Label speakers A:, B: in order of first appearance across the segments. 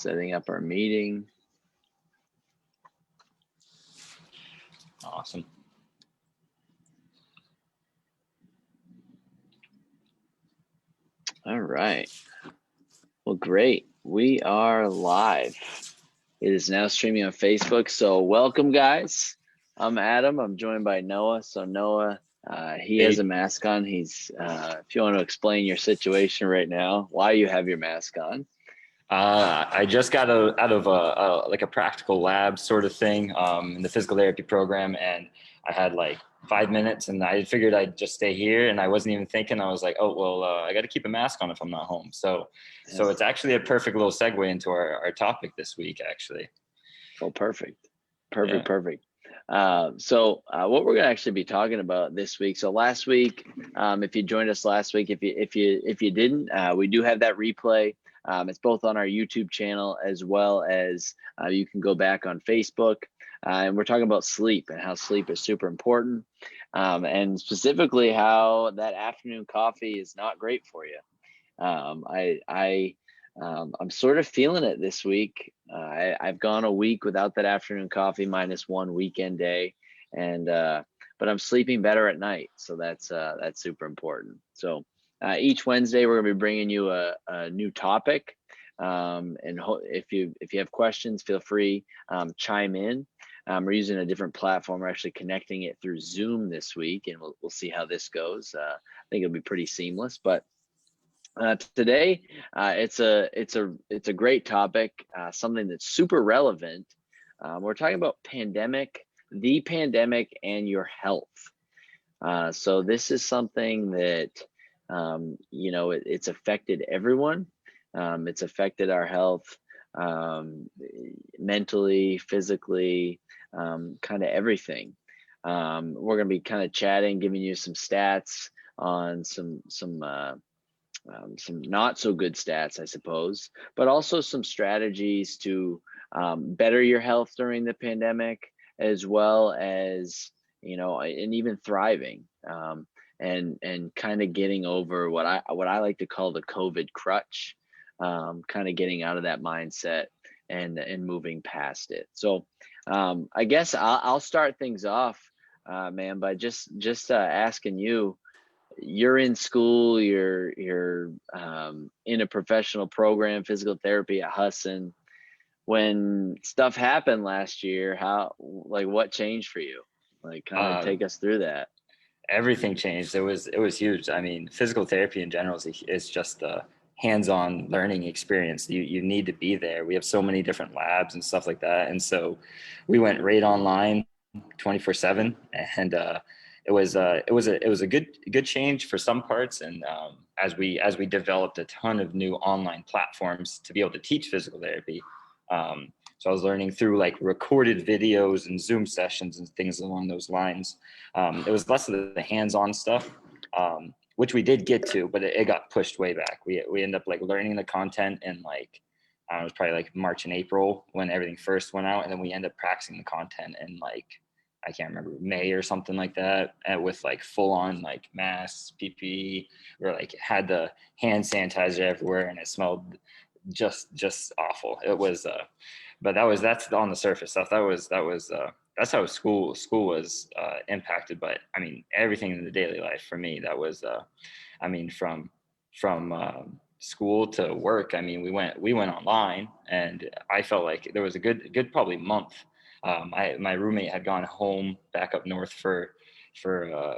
A: Setting up our meeting.
B: Awesome.
A: All right. Well, great. We are live. It is now streaming on Facebook. So welcome, guys. I'm Adam. I'm joined by Noah. So Noah, he has a mask on. He's, if you want to explain your situation right now, why you have your mask on.
B: I just got out of a practical lab sort of thing in the physical therapy program, and I had like 5 minutes, and I figured I'd just stay here, and I wasn't even thinking. I was like, oh well, I got to keep a mask on if I'm not home. So it's actually a perfect little segue into our topic this week, actually.
A: Oh, perfect. So what we're going to actually be talking about this week. So last week, if you joined us last week, if you didn't, we do have that replay. It's both on our YouTube channel as well as you can go back on Facebook. And we're talking about sleep and how sleep is super important, and specifically how that afternoon coffee is not great for you. I'm sort of feeling it this week. I've gone a week without that afternoon coffee minus one weekend day, and but I'm sleeping better at night, so that's super important. So each Wednesday we're going to be bringing you a new topic, and if you have questions, feel free chime in. We're using a different platform. We're actually connecting it through Zoom this week, and we'll see how this goes. I think it'll be pretty seamless, but. Today, it's a great topic, something that's super relevant. We're talking about the pandemic, and your health. So this is something that it's affected everyone. It's affected our health, mentally, physically, kind of everything. We're gonna be kind of chatting, giving you some stats on some not so good stats, I suppose, but also some strategies to better your health during the pandemic, as well as, and even thriving, and kind of getting over what I like to call the COVID crutch, kind of getting out of that mindset and moving past it. So I guess I'll start things off, man, by just asking you. You're in school, you're in a professional program, physical therapy at Husson. When stuff happened last year, what changed for you? Like, kind of take us through that.
B: Everything changed. It was huge. I mean, physical therapy in general is just a hands-on learning experience. You need to be there. We have so many different labs and stuff like that, and so we went right online 24/7, and it was a good change for some parts, and as we developed a ton of new online platforms to be able to teach physical therapy. So I was learning through like recorded videos and Zoom sessions and things along those lines. It was less of the hands-on stuff, which we did get to, but it got pushed way back. We ended up like learning the content in like, it was probably like March and April when everything first went out, and then we ended up practicing the content in like, I can't remember, May or something like that, with like full on like masks, PPE, or like had the hand sanitizer everywhere, and it smelled just awful. It was, but that's on the surface stuff. That's how school was impacted. But I mean, everything in the daily life for me, that was, I mean, from school to work. I mean, we went online, and I felt like there was a good probably month. My roommate had gone home back up north for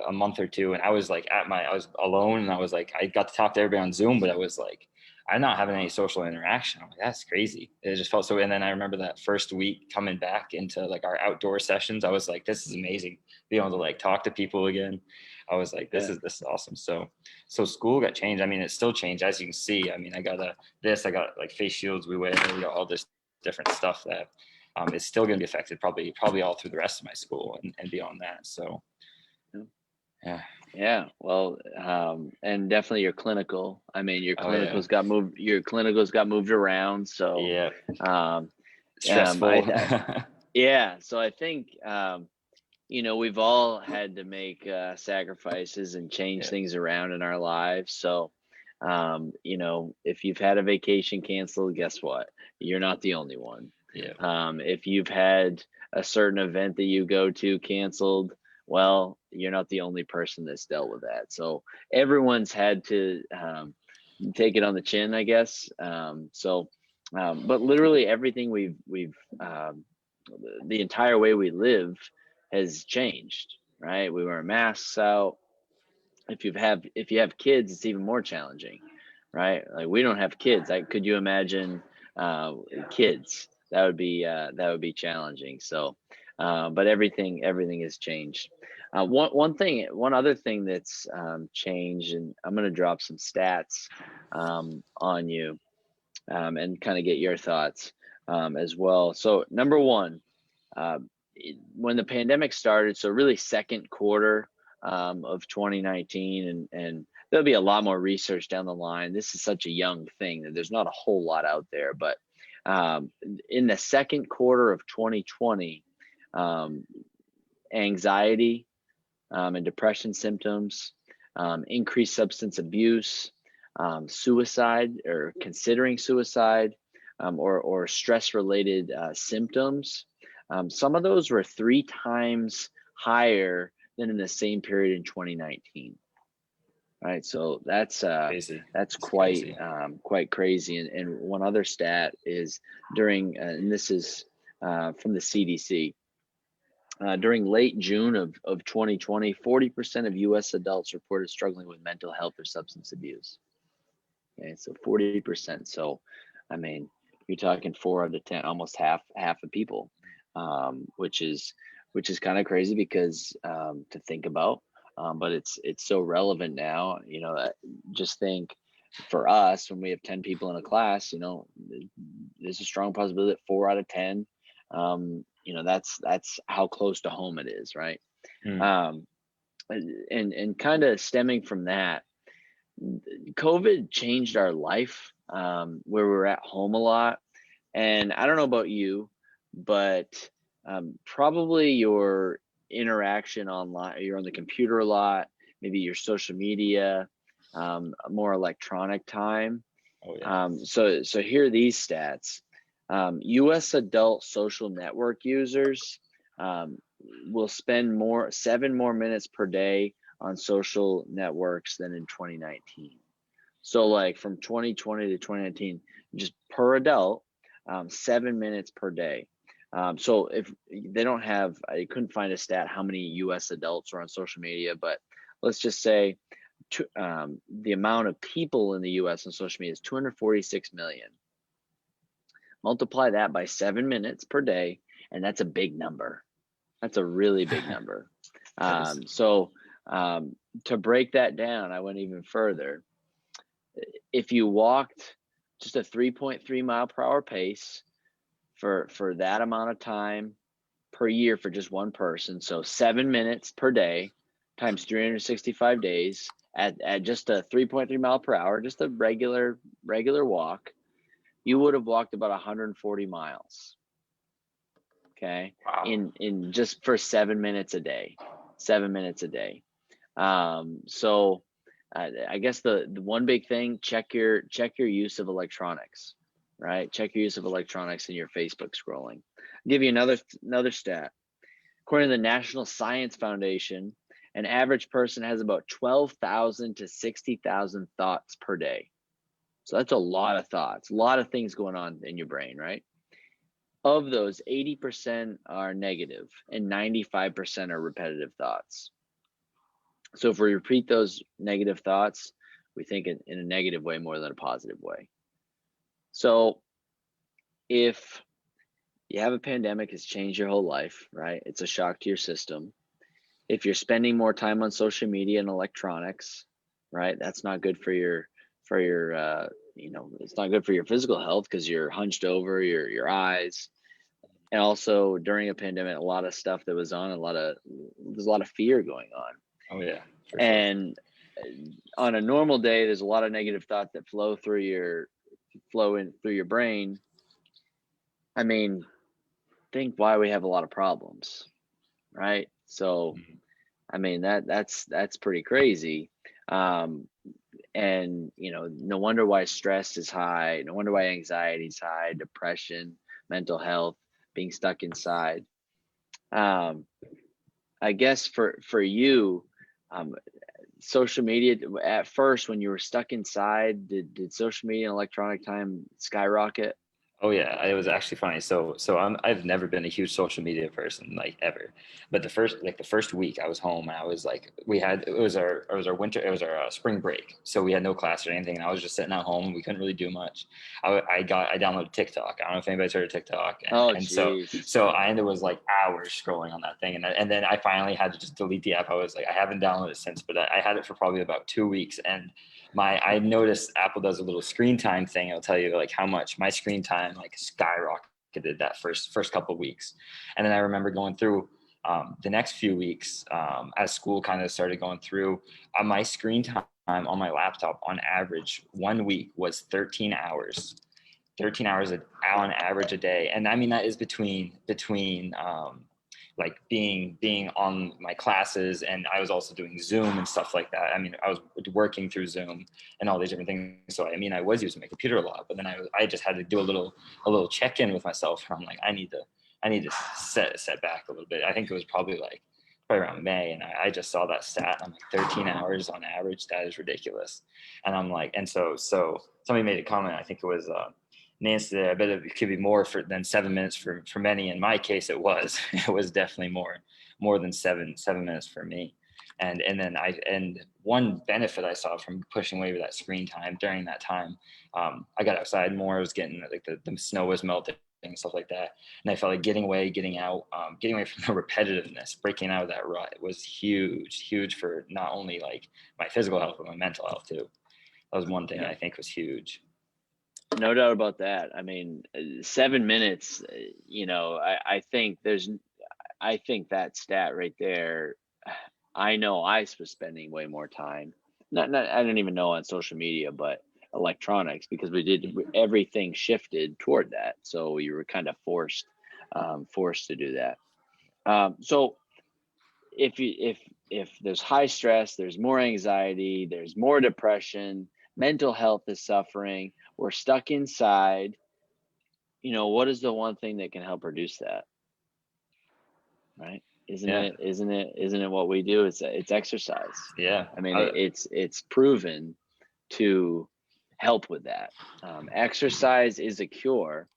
B: a month or two, and I was like I was alone, and I was like, I got to talk to everybody on Zoom, but I was like, I'm not having any social interaction. I'm like, that's crazy. It just felt so. And then I remember that first week coming back into like our outdoor sessions, I was like, this is amazing. Being able to like talk to people again. I was like, this is awesome. So school got changed. I mean, it still changed, as you can see. I mean, I got like face shields we wear, we got all this different stuff that is still going to be affected probably all through the rest of my school and beyond that. So
A: yeah. Well, and definitely your clinical. I mean, your clinicals got moved. Your clinicals got moved around. So
B: stressful.
A: So I think we've all had to make sacrifices and change things around in our lives. So If you've had a vacation canceled, guess what? You're not the only one.
B: Yeah.
A: If you've had a certain event that you go to canceled, well, you're not the only person that's dealt with that. So everyone's had to take it on the chin, I guess. But literally everything the entire way we live has changed, right? We wear masks out. If you have kids, it's even more challenging, right? Like we don't have kids. Could you imagine kids? That would be challenging. So, but everything has changed. One other thing that's changed, and I'm going to drop some stats on you and kind of get your thoughts as well. So, number one, uh, when the pandemic started, so really second quarter of 2019, and there'll be a lot more research down the line. This is such a young thing that there's not a whole lot out there, but in the second quarter of 2020, um, anxiety and depression symptoms, increased substance abuse, suicide or considering suicide, or stress related symptoms. Some of those were 3 times higher than in the same period in 2019. Right, so
B: Crazy.
A: that's
B: It's crazy.
A: quite crazy. And one other stat is and this is from the CDC. During late June of 2020, 40% of US adults reported struggling with mental health or substance abuse. Okay, so 40%. So, I mean, you're talking 4 out of 10, almost half of people, which is kind of crazy because to think about, but it's so relevant now. Just think for us when we have 10 people in a class, there's a strong possibility that 4 out of 10, that's how close to home it is, right?
B: Mm.
A: And kind of stemming from that, COVID changed our life, where we're at home a lot. And I don't know about you, but probably your interaction online, you're on the computer a lot, maybe your social media, more electronic time.
B: Oh yeah.
A: So here are these stats. US adult social network users um, will spend 7 more minutes per day on social networks than in 2019. So like from 2020 to 2019, just per adult, 7 minutes per day. So if they don't have, I couldn't find a stat how many US adults are on social media, but let's just say the amount of people in the US on social media is 246 million. Multiply that by 7 minutes per day, and that's a big number. That's a really big number. So to break that down, I went even further. If you walked just a 3.3 mile per hour pace for that amount of time per year for just one person, so 7 minutes per day times 365 days at just a 3.3 mile per hour, just a regular walk, you would have walked about 140 miles. Okay.
B: Wow.
A: In just for 7 minutes a day. 7 minutes a day. So I guess the one big thing, check your use of electronics, right? Check your use of electronics in your Facebook scrolling. I'll give you another stat. According to the National Science Foundation, an average person has about 12,000 to 60,000 thoughts per day. So that's a lot of thoughts, a lot of things going on in your brain, right? Of those, 80% are negative and 95% are repetitive thoughts. So if we repeat those negative thoughts, we think in a negative way more than a positive way. So if you have a pandemic, it's changed your whole life, right? It's a shock to your system. If you're spending more time on social media and electronics, right, that's not good for your it's not good for your physical health because you're hunched over, your eyes. And also during a pandemic, a lot of stuff that was on, there's a lot of fear going on.
B: Oh yeah.
A: And on a normal day, there's a lot of negative thoughts that flow in through your brain. I mean, think why we have a lot of problems, right? So, I mean that's pretty crazy. and no wonder why stress is high, no wonder why anxiety is high, depression, mental health, being stuck inside. I guess for you, social media at first, when you were stuck inside, did social media and electronic time skyrocket?
B: Oh yeah, it was actually funny. So I've never been a huge social media person, like, ever. But the first week I was home, and I was like, it was our winter, it was our spring break, so we had no class or anything, and I was just sitting at home. We couldn't really do much. I downloaded TikTok. I don't know if anybody's heard of TikTok,
A: Oh,
B: and
A: geez.
B: I ended was like hours scrolling on that thing, and then I finally had to just delete the app. I was like, I haven't downloaded it since, but I had it for probably about 2 weeks, and I noticed Apple does a little screen time thing. It'll tell you like how much my screen time like skyrocketed that first couple of weeks. And then I remember going through the next few weeks, as school kind of started going through, my screen time on my laptop on average 1 week was 13 hours. 13 hours on average a day. And I mean, that is between like being on my classes, and I was also doing Zoom and stuff like that. I mean, I was working through Zoom and all these different things. So I mean, I was using my computer a lot, but then I just had to do a little check-in with myself. I'm like, I need to set back a little bit. I think it was probably around May, and I just saw that stat. I'm like, 13 hours on average. That is ridiculous. And I'm like, and so somebody made a comment. I think it was Nancy, I bet it could be more than 7 minutes for many. In my case, it was definitely more than 7 minutes for me. And one benefit I saw from pushing away with that screen time during that time, I got outside more. I was getting like the snow was melting and stuff like that, and I felt like getting away from the repetitiveness, breaking out of that rut was huge for not only like my physical health but my mental health too. That was one thing that I think was huge.
A: No doubt about that. I mean, 7 minutes, I think that stat right there, I know I was spending way more time. I don't even know on social media, but electronics, because everything shifted toward that. So you were kind of forced to do that. So if there's high stress, there's more anxiety, there's more depression, mental health is suffering, we're stuck inside, what is the one thing that can help reduce that? Right? Isn't it what we do? It's exercise.
B: Yeah.
A: I mean, it's proven to help with that. Exercise is a cure.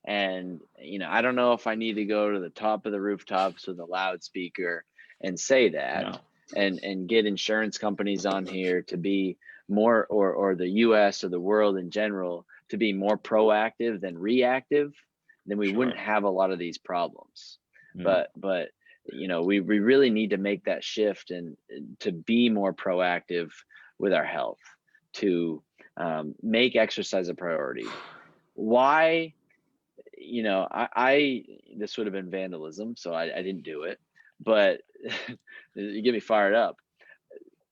A: And, I don't know if I need to go to the top of the rooftops with a loudspeaker and say that.
B: No.
A: And get insurance companies on here to be more, or the US or the world in general, to be more proactive than reactive, then we wouldn't have a lot of these problems. But we really need to make that shift and to be more proactive with our health, to make exercise a priority. Why? I this would have been vandalism, so I didn't do it, but you get me fired up.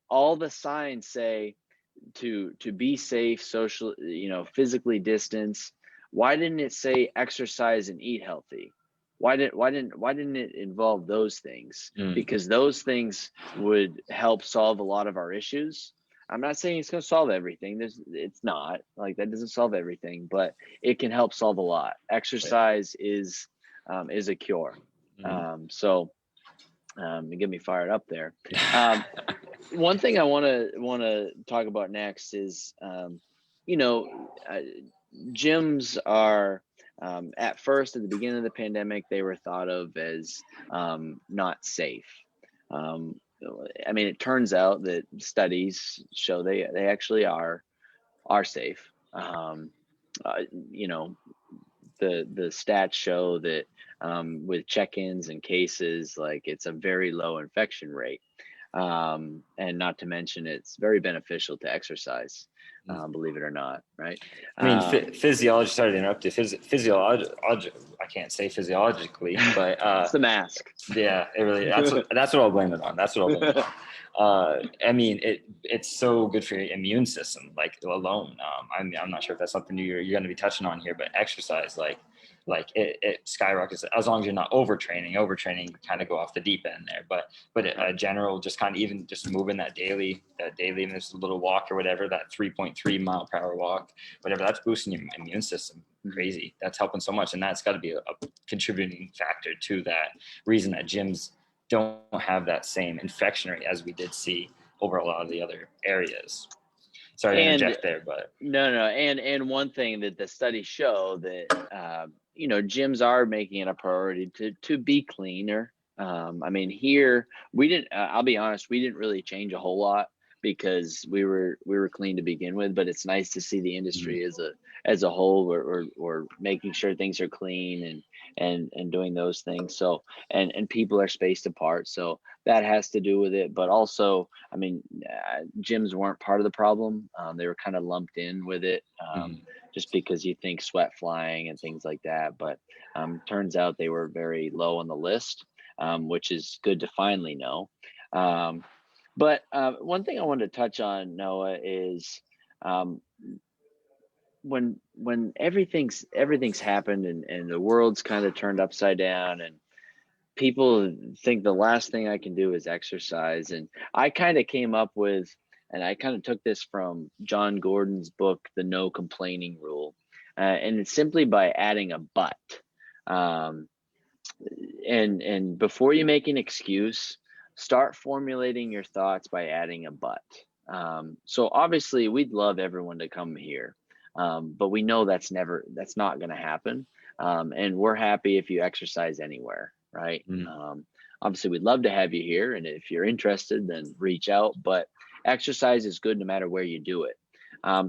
A: All the signs say to be safe, social, physically distance. Why didn't it say exercise and eat healthy? Why didn't it involve those things? Because those things would help solve a lot of our issues. I'm not saying it's going to solve everything. It's not, like, that doesn't solve everything, but it can help solve a lot. Exercise is a cure. So get me fired up there. One thing I want to talk about next is, gyms are, at first, at the beginning of the pandemic, they were thought of as not safe. I mean, it turns out that studies show they actually are safe. The stats show that with check-ins and cases, like, it's a very low infection rate, and not to mention it's very beneficial to exercise. Believe it or not, right?
B: I mean, physiology. Sorry to interrupt you. I can't say physiologically, but
A: it's the mask.
B: Yeah, it really. That's what I'll blame it on. I mean, it's so good for your immune system, like, alone. I'm not sure if that's something you're going to be touching on here, but exercise, like like it skyrockets as long as you're not overtraining. Overtraining kind of go off the deep end there, but a general just kind of even just moving that daily even this little walk or whatever, that 3.3 mile per hour walk, whatever, that's boosting your immune system crazy. That's helping so much, and that's got to be a contributing factor to that reason that gyms don't have that same infection rate as we did see over a lot of the other areas. Sorry to interject there, but
A: no. And one thing that the studies show that gyms are making it a priority to be cleaner. I mean, here we didn't. I'll be honest, we didn't really change a whole lot because we were clean to begin with. But it's nice to see the industry as a whole, or making sure things are clean and doing those things. So and people are spaced apart. So that has to do with it. But also, I mean, gyms weren't part of the problem. They were kind of lumped in with it, just because you think sweat flying and things like that. But turns out they were very low on the list, which is good to finally know. But one thing I wanted to touch on, Noah, is when everything's happened and the world's kind of turned upside down, and people think the last thing I can do is exercise. And I kind of came up with, and I kind of took this from John Gordon's book, The No Complaining Rule. And it's simply by adding a but. And before you make an excuse, start formulating your thoughts by adding a but. So obviously we'd love everyone to come here. But we know that's not going to happen. And we're happy if you exercise anywhere, right? Obviously we'd love to have you here. And if you're interested, then reach out, but exercise is good no matter where you do it.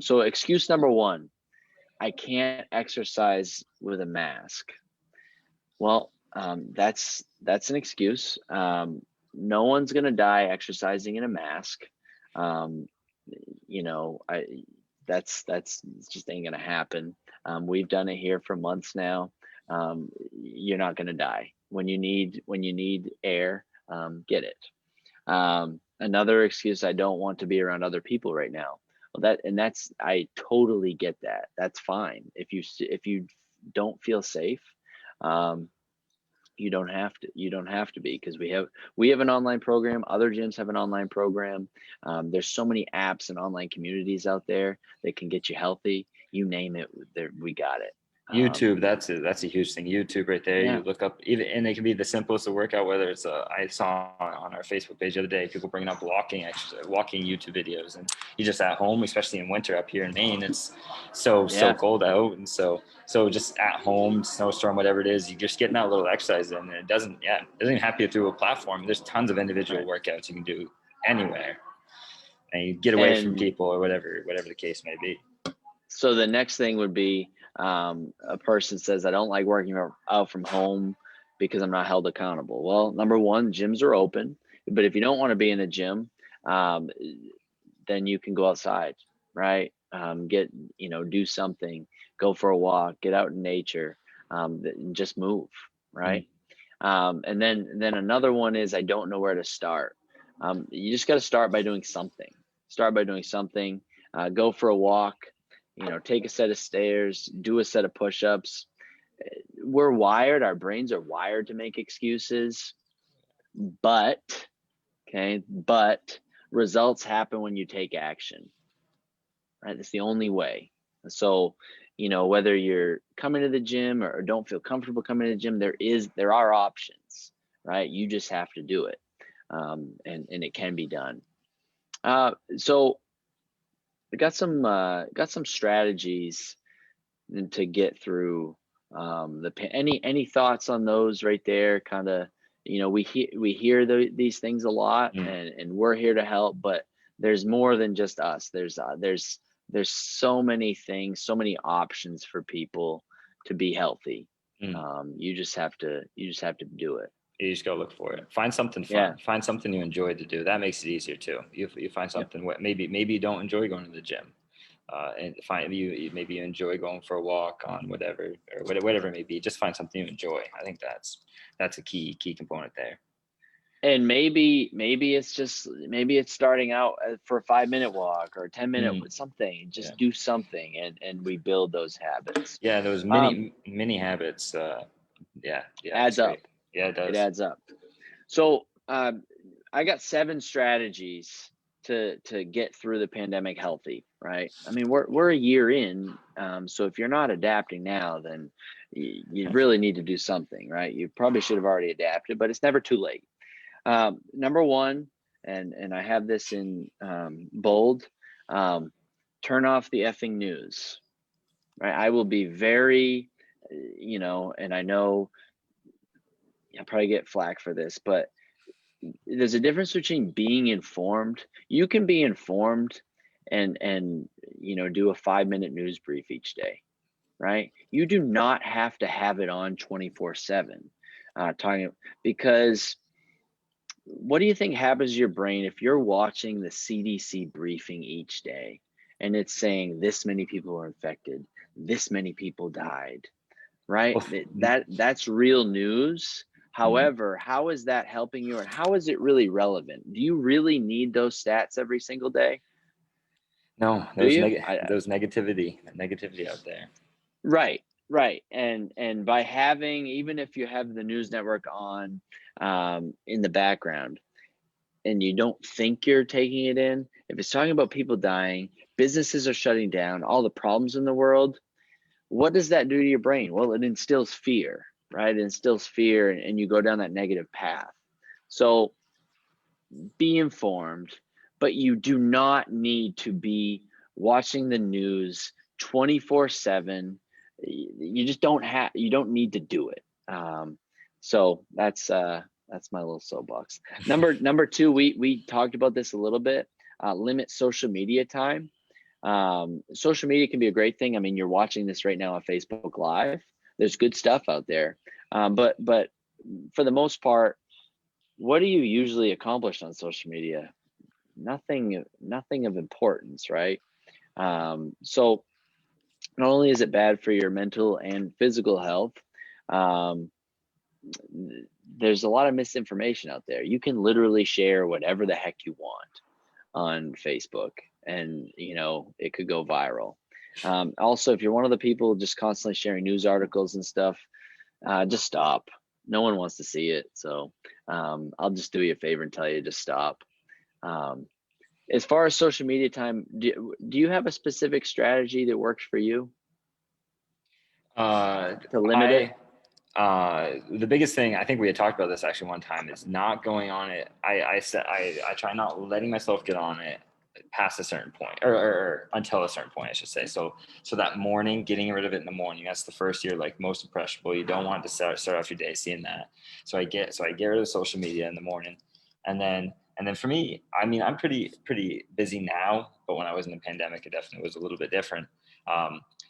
A: So excuse number one, I can't exercise with a mask. Well, that's an excuse. No one's going to die exercising in a mask. That's just ain't gonna happen. We've done it here for months now. You're not gonna die when you need air. Get it. Another excuse: I don't want to be around other people right now. Well, I totally get that. That's fine. If you don't feel safe, you don't have to be, because we have an online program. Other gyms have an online program. There's so many apps and online communities out there that can get you healthy. You name it, we got it.
B: YouTube, that's a huge thing. YouTube right there.
A: Yeah.
B: You look up, even, and it can be the simplest of workout, whether it's I saw on our Facebook page the other day, people bringing up walking YouTube videos, and you just at home, especially in winter up here in Maine, it's so cold out. And so just at home, snowstorm, whatever it is, you're just getting that little exercise in, and it doesn't even have to be through a platform. There's tons of individual workouts you can do anywhere, and you get away from people or whatever the case may be.
A: So the next thing would be, a person says, I don't like working out from home because I'm not held accountable. Well, number one, gyms are open, but if you don't want to be in a gym, then you can go outside, right? Do something, go for a walk, get out in nature, just move, right? And then another one is, I don't know where to start. You just got to start by doing something. Go for a walk. Take a set of stairs, do a set of push-ups. Our brains are wired to make excuses, but results happen when you take action, right? That's the only way. So, whether you're coming to the gym or don't feel comfortable coming to the gym, there are options, right? You just have to do it. And it can be done. So I got some strategies to get through any thoughts on those right there. Kind of, we hear these things a lot, and we're here to help, but there's more than just us. There's so many things, so many options for people to be healthy. You just have to do it.
B: You just go look for it. Find something fun. Find something you enjoy to do. That makes it easier too. You find something maybe you don't enjoy going to the gym, and maybe you enjoy going for a walk on whatever it may be. Just find something you enjoy. I think that's a key component there.
A: And maybe it's starting out for a 5-minute walk or a 10-minute something. Just do something, and we build those habits.
B: Yeah, those mini habits.
A: Adds up.
B: Yeah, it does.
A: It adds up. So I got 7 strategies to get through the pandemic healthy, right? I mean, we're a year in, so if you're not adapting now, then you really need to do something, right? You probably should have already adapted, but it's never too late. Number 1, and I have this in bold, turn off the effing news, right? I will be very, and I know I'll probably get flack for this, but there's a difference between being informed. You can be informed and do a 5-minute news brief each day, right? You do not have to have it on 24/7 because what do you think happens to your brain if you're watching the CDC briefing each day and it's saying this many people were infected, this many people died, right? That's real news. However, how is that helping you, and how is it really relevant? Do you really need those stats every single day?
B: No, there's negativity out there.
A: Right. And by having, even if you have the news network on in the background and you don't think you're taking it in, if it's talking about people dying, businesses are shutting down, all the problems in the world, what does that do to your brain? Well, it instills fear, right? It instills fear, and you go down that negative path. So be informed, but you do not need to be watching the news 24/7. You just don't need to do it. So that's my little soapbox. Number 2, we talked about this a little bit. Limit social media time. Social media can be a great thing. I mean, you're watching this right now on Facebook Live. There's good stuff out there. But for the most part, what do you usually accomplish on social media? Nothing of importance, right? So not only is it bad for your mental and physical health, there's a lot of misinformation out there. You can literally share whatever the heck you want on Facebook, and it could go viral. Also, if you're one of the people just constantly sharing news articles and stuff, just stop. No one wants to see it. So I'll just do you a favor and tell you to stop. As far as social media time, do you have a specific strategy that works for you to limit it?
B: The biggest thing, I think we had talked about this actually one time, is not going on it. I try not letting myself get on it past a certain point, or until a certain point, I should say. So that morning, getting rid of it in the morning, that's the first year, like most impressionable. You don't want to start off your day seeing that. So I get rid of social media in the morning, and then for me, I mean, I'm pretty busy now, but when I was in the pandemic, it definitely was a little bit different.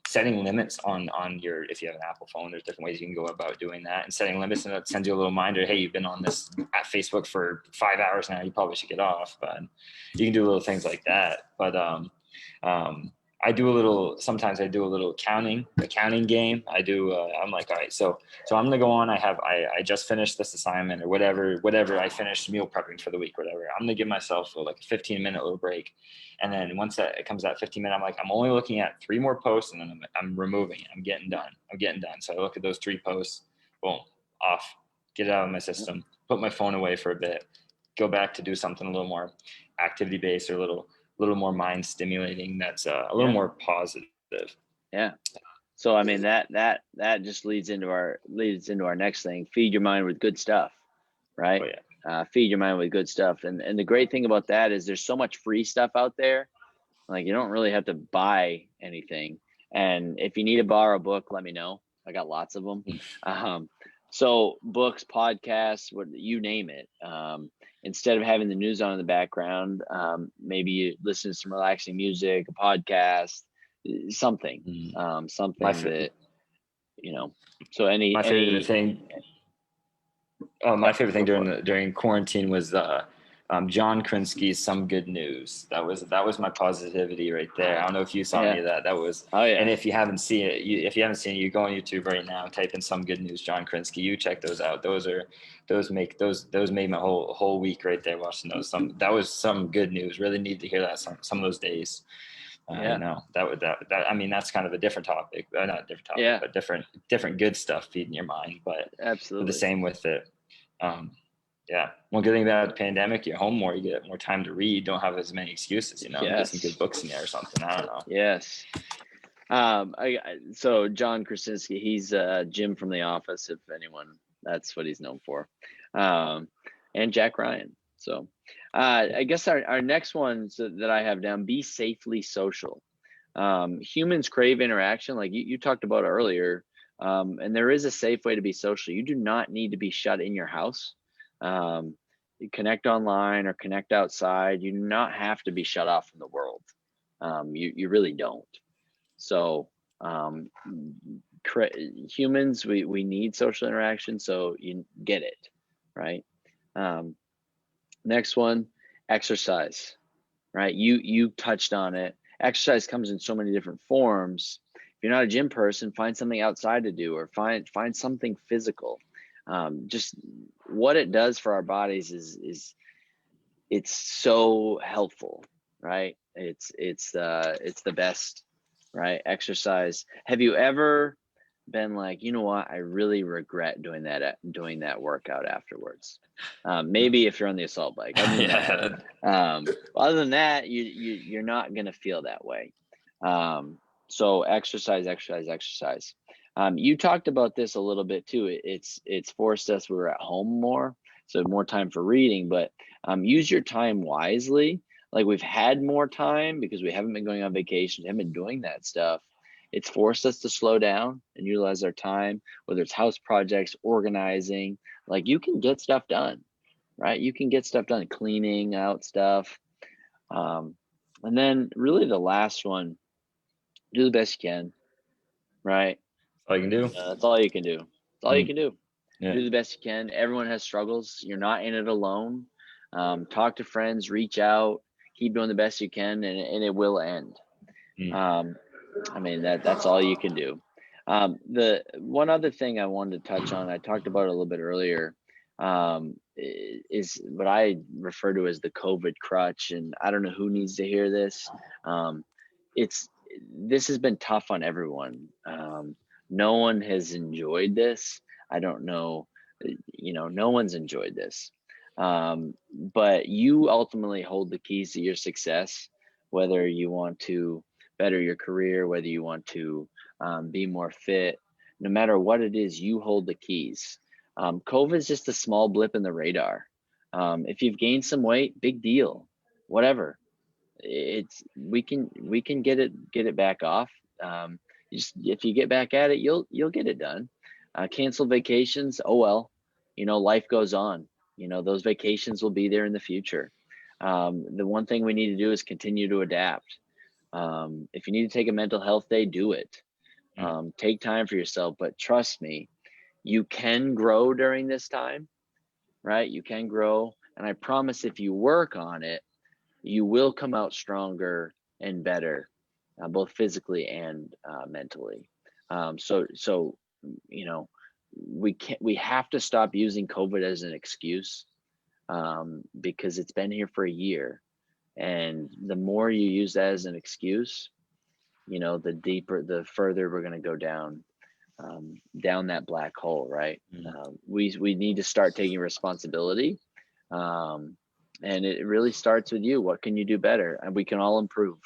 B: Setting limits on your, if you have an Apple phone, there's different ways you can go about doing that, and setting limits, and it sends you a little reminder, hey, you've been on this at Facebook for 5 hours now, you probably should get off. But you can do little things like that. But sometimes I do a little accounting game. I'm like, all right, so I'm gonna go on. I just finished this assignment or whatever. I finished meal prepping for the week, whatever. I'm gonna give myself like a 15-minute little break. And then once it comes that 15-minute, I'm like, I'm only looking at 3 more posts, and then I'm removing it. I'm getting done. So I look at those 3 posts, boom, off, get it out of my system, put my phone away for a bit, go back to do something a little more activity based or a little more mind stimulating. That's a little more positive.
A: Yeah. So I mean that just leads into our next thing. Feed your mind with good stuff, right?
B: Oh, yeah.
A: Feed your mind with good stuff, and the great thing about that is there's so much free stuff out there. Like, you don't really have to buy anything. And if you need to borrow a book, let me know. I got lots of them. So books, podcasts, what you name it. Instead of having the news on in the background, maybe you listen to some relaxing music, a podcast, something that, so
B: my favorite thing during quarantine was John Krinsky's Some Good News. That was my positivity right there. I don't know if you saw any of that. That was,
A: oh yeah.
B: And if you haven't seen it, you go on YouTube right now, type in Some Good News, John Krinsky. You check those out. Those made my whole week right there watching those. That was some good news. Really need to hear that some of those days. You know, I mean, that's kind of a different topic, not a different topic, but different good stuff feeding your mind. But
A: absolutely
B: the same with it. One good thing about the pandemic, you're home more, you get more time to read, don't have as many excuses, you know, get some good books in there or something. I don't know.
A: Yes. So John Krasinski, he's Jim from The Office, if anyone, that's what he's known for. And Jack Ryan. So I guess our next one that I have down, be safely social. Humans crave interaction, like you talked about earlier, and there is a safe way to be social. You do not need to be shut in your house. You connect online or connect outside. You do not have to be shut off from the world. You really don't. So humans, we need social interaction, so you get it, right? Next one, exercise, right? You touched on it. Exercise comes in so many different forms. If you're not a gym person, find something outside to do, or find something physical. Just what it does for our bodies is it's so helpful, right? It's the best, right? Exercise. Have you ever been like, you know what, I really regret doing that workout afterwards? Maybe if you're on the assault bike. Other than that, you're not gonna feel that way. So exercise. You talked about this a little bit too. It's forced us, we were at home more, so more time for reading, but use your time wisely. Like, we've had more time because we haven't been going on vacation, haven't been doing that stuff. It's forced us to slow down and utilize our time, whether it's house projects, organizing. Like, you can get stuff done, right? You can get stuff done, cleaning out stuff. And then really the last one, do the best you can, right?
B: All you can do.
A: That's all you can do. That's all you can do.
B: Yeah.
A: Do the best you can. Everyone has struggles. You're not in it alone. Talk to friends, reach out, keep doing the best you can, and it will end. I mean, that's all you can do. The one other thing I wanted to touch on, I talked about it a little bit earlier, is what I refer to as the COVID crutch. And I don't know who needs to hear this. This has been tough on everyone. No one has enjoyed this. I don't know, no one's enjoyed this. But you ultimately hold the keys to your success, whether you want to better your career, whether you want to be more fit, no matter what it is, you hold the keys. COVID is just a small blip in the radar. If you've gained some weight, big deal, whatever. We can get it back off. If you get back at it, you'll get it done. Cancel vacations, oh well, life goes on. Those vacations will be there in the future. The one thing we need to do is continue to adapt. If you need to take a mental health day, do it. Take time for yourself, but trust me, you can grow during this time, right? You can grow. And I promise, if you work on it, you will come out stronger and better, both physically and mentally. So we have to stop using COVID as an excuse, because it's been here for a year. And the more you use that as an excuse, the further we're going to go down that black hole, right? We need to start taking responsibility. And it really starts with you. What can you do better? And we can all improve.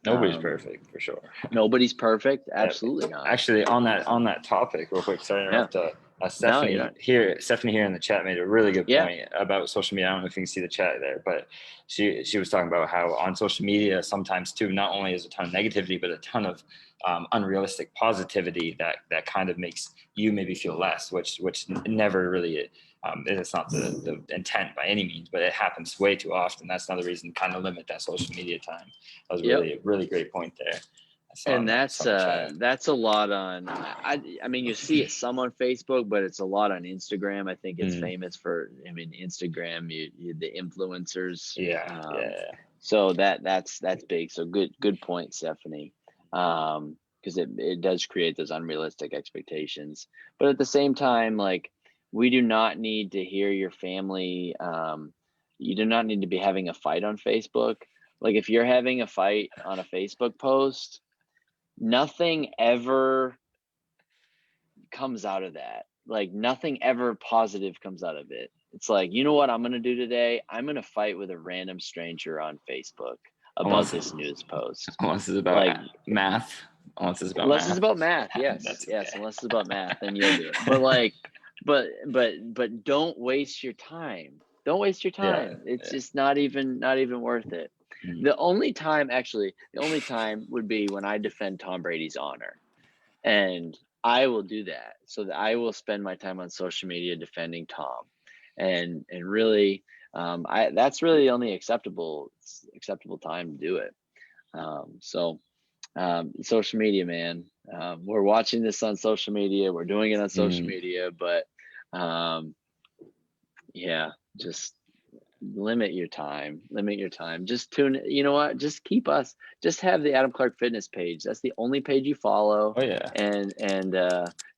B: Nobody's perfect, for sure.
A: Nobody's perfect. Absolutely not.
B: Actually, on that topic, real quick, sorry to interrupt. Stephanie here in the chat made a really good point about social media. I don't know if you can see the chat there, but she was talking about how on social media sometimes too, not only is a ton of negativity, but a ton of unrealistic positivity that kind of makes you maybe feel less, which never really it's not the intent by any means, but it happens way too often. That's another reason to kind of limit that social media time. That was really great point there.
A: And
B: Saw in the chat.
A: that's a lot on. I mean, you see it some on Facebook, but it's a lot on Instagram. I think it's famous for. I mean, Instagram, the influencers.
B: Yeah, yeah.
A: So that's big. So good point, Stephanie. Because it does create those unrealistic expectations. But at the same time, like, we do not need to hear your family. You do not need to be having a fight on Facebook. Like, if you're having a fight on a Facebook post, nothing ever comes out of that. Like, nothing ever positive comes out of it. It's like, you know what I'm going to do today? I'm going to fight with a random stranger on Facebook about this news post.
B: Unless it's about
A: like
B: math. Unless it's about
A: unless
B: math.
A: it's about math. Yes.
B: That's
A: Yes.
B: okay.
A: Unless it's about math, then you'll do it. But like, but don't waste your time. Don't waste your time. It's just not even worth it. The only time would be when I defend Tom Brady's honor. And I will do that. So that I will spend my time on social media defending Tom. And really, that's really the only acceptable time to do it. Social media, man. We're watching this on social media. We're doing it on social media, but yeah, just limit your time. Just tune. You know what? Just have the Adam Clark Fitness page. That's the only page you follow.
B: Oh yeah.
A: And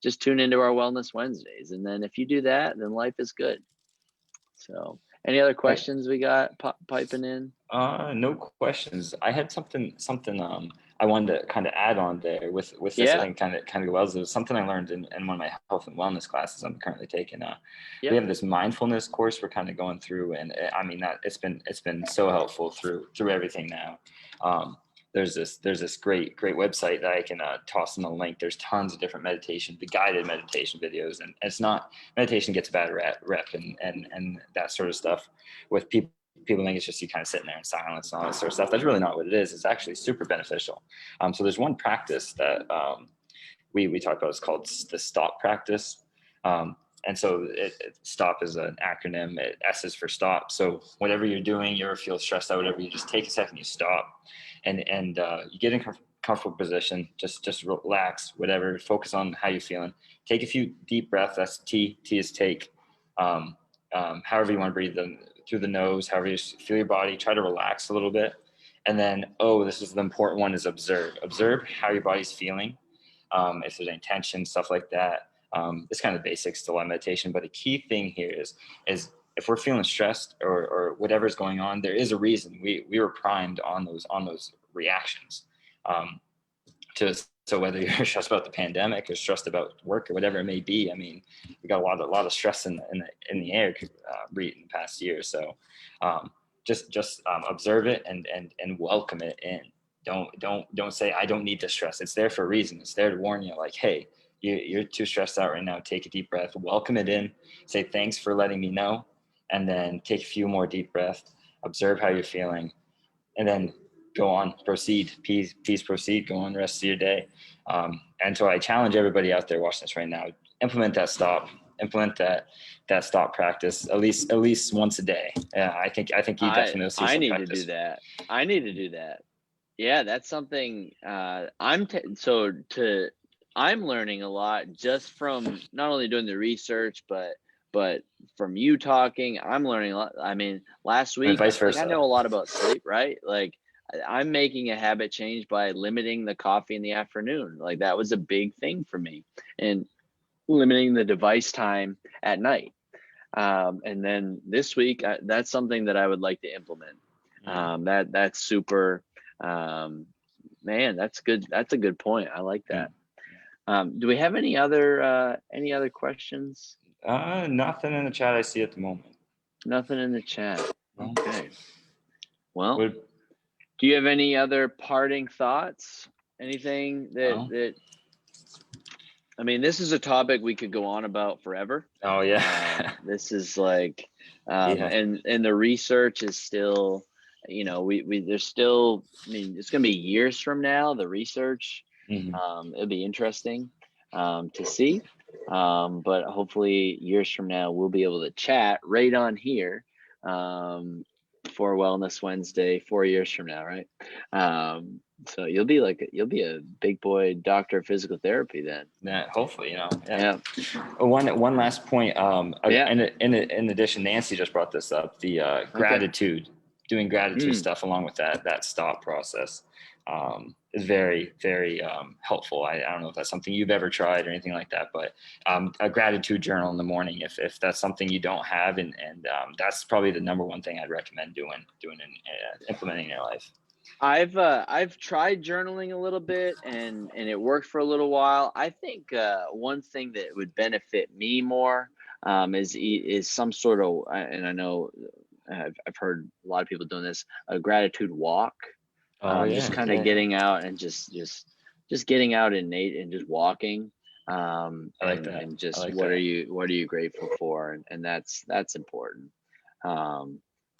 A: just tune into our Wellness Wednesdays. And then if you do that, then life is good. So, any other questions we got piping in?
B: No questions. I had something I wanted to kind of add on there with this. I think kind of go well. It was something I learned in one of my health and wellness classes I'm currently taking. We have this mindfulness course we're kind of going through, and I mean that it's been so helpful through everything now. There's this great website that I can toss in the link. There's tons of different the guided meditation videos, and it's not, meditation gets a bad rep and that sort of stuff with people think it's just you kind of sitting there in silence and all that sort of stuff. That's really not what it is. It's actually super beneficial. So there's one practice that we talk about. It's called the stop practice. And so stop is an acronym. S is for stop. So whatever you're doing, you ever feel stressed out, whatever, you just take a second, you stop, and you get in comfortable position, just relax, whatever, focus on how you're feeling. Take a few deep breaths. That's T is take. However you want to breathe them, through the nose, however you feel your body, try to relax a little bit. And then, this is the important one, is observe how your body's feeling. If there's any tension, stuff like that. It's kind of basics to meditation, but the key thing here is if we're feeling stressed or whatever's going on, there is a reason. We were primed on those reactions. So whether you're stressed about the pandemic or stressed about work or whatever it may be, I mean, we got a lot of stress in the air in the past year. So just observe it and welcome it in. Don't say I don't need to stress. It's there for a reason. It's there to warn you, like, hey, you're too stressed out right now. Take a deep breath, welcome it in, say thanks for letting me know, and then take a few more deep breaths, observe how you're feeling, and then go on, proceed, please proceed, go on the rest of your day. And so I challenge everybody out there watching this right now, implement that stop practice at least once a day. I think you definitely will see some practice.
A: I need to do that. Yeah, that's something I'm learning a lot just from not only doing the research, but from you talking. I'm learning a lot. I mean, last week,
B: vice versa.
A: I know a lot about sleep, right? Like, I'm making a habit change by limiting the coffee in the afternoon. Like, that was a big thing for me, and limiting the device time at night. And then this week, that's something that I would like to implement. That's super, man, that's good. That's a good point. I like that. Do we have any other questions?
B: Nothing in the chat I see at the moment.
A: Nothing in the chat. Okay. Well, do you have any other parting thoughts? Anything that I mean, this is a topic we could go on about forever.
B: Oh yeah.
A: This is like, and the research is still, there's still, I mean, it's going to be years from now, the research. It'll be interesting to see. But hopefully years from now, we'll be able to chat right on here. for Wellness Wednesday 4 years from now, right? So you'll be a big boy doctor of physical therapy then.
B: Yeah, hopefully, yeah.
A: Yeah.
B: One last point.
A: Yeah.
B: In addition, Nancy just brought this up. The gratitude, doing gratitude stuff along with that stop process, is very, very helpful. I don't know if that's something you've ever tried or anything like that, but a gratitude journal in the morning, if that's something you don't have, and that's probably the number one thing I'd recommend doing and implementing in your life.
A: I've tried journaling a little bit and it worked for a little while. I think one thing that would benefit me more is some sort of, and I know I've heard a lot of people doing this, a gratitude walk. Just kind of getting out and just getting out in Nate and just walking.
B: I like that.
A: And just
B: like
A: what
B: that.
A: are you grateful for? And that's important.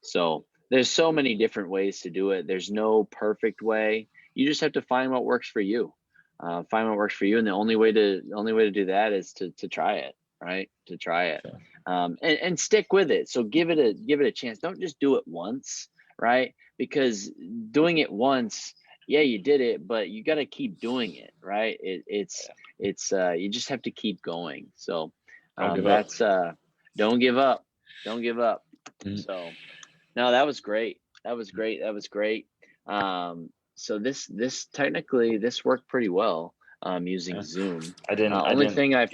A: So there's so many different ways to do it. There's no perfect way. You just have to find what works for you. Find what works for you, and the only way to do that is to try it, right? To try it,
B: Sure.
A: and stick with it. So give it a chance. Don't just do it once, right? Because doing it once, yeah, you did it, but you got to keep doing it, right? It's you just have to keep going. So don't give up. Don't give up. Don't give up.
B: Mm-hmm.
A: So no, that was great. That was great. So this technically this worked pretty well using Zoom. Only thing I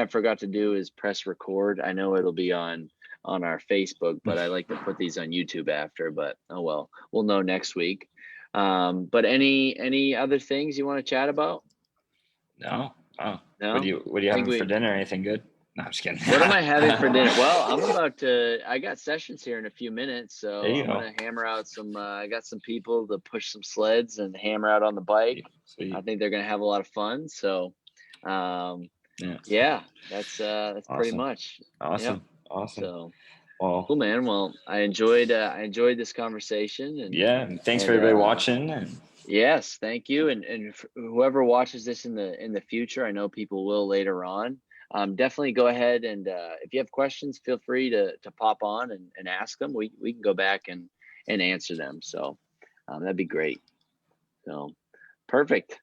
A: forgot to do is press record. I know it'll be on our Facebook, but I like to put these on YouTube after. But oh well, we'll know next week. But any other things you want to chat about?
B: No. Oh.
A: No.
B: What do you have for dinner? Anything good? No, I'm just kidding.
A: What am I having for dinner? Well, I got sessions here in a few minutes, so I'm
B: go.
A: gonna hammer out some. I got some people to push some sleds and hammer out on the bike.
B: Sweet.
A: I think they're gonna have a lot of fun. So, yeah, that's awesome. Pretty much.
B: Awesome.
A: Yep.
B: Awesome.
A: So,
B: well,
A: cool, man. Well, I enjoyed this conversation, and
B: thanks for everybody watching. And
A: yes, thank you, and whoever watches this in the future, I know people will later on. Definitely go ahead and if you have questions, feel free to pop on and ask them. We can go back and answer them. So that'd be great. So perfect.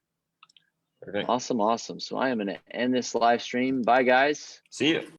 A: Awesome. So I am going to end this live stream. Bye, guys.
B: See you.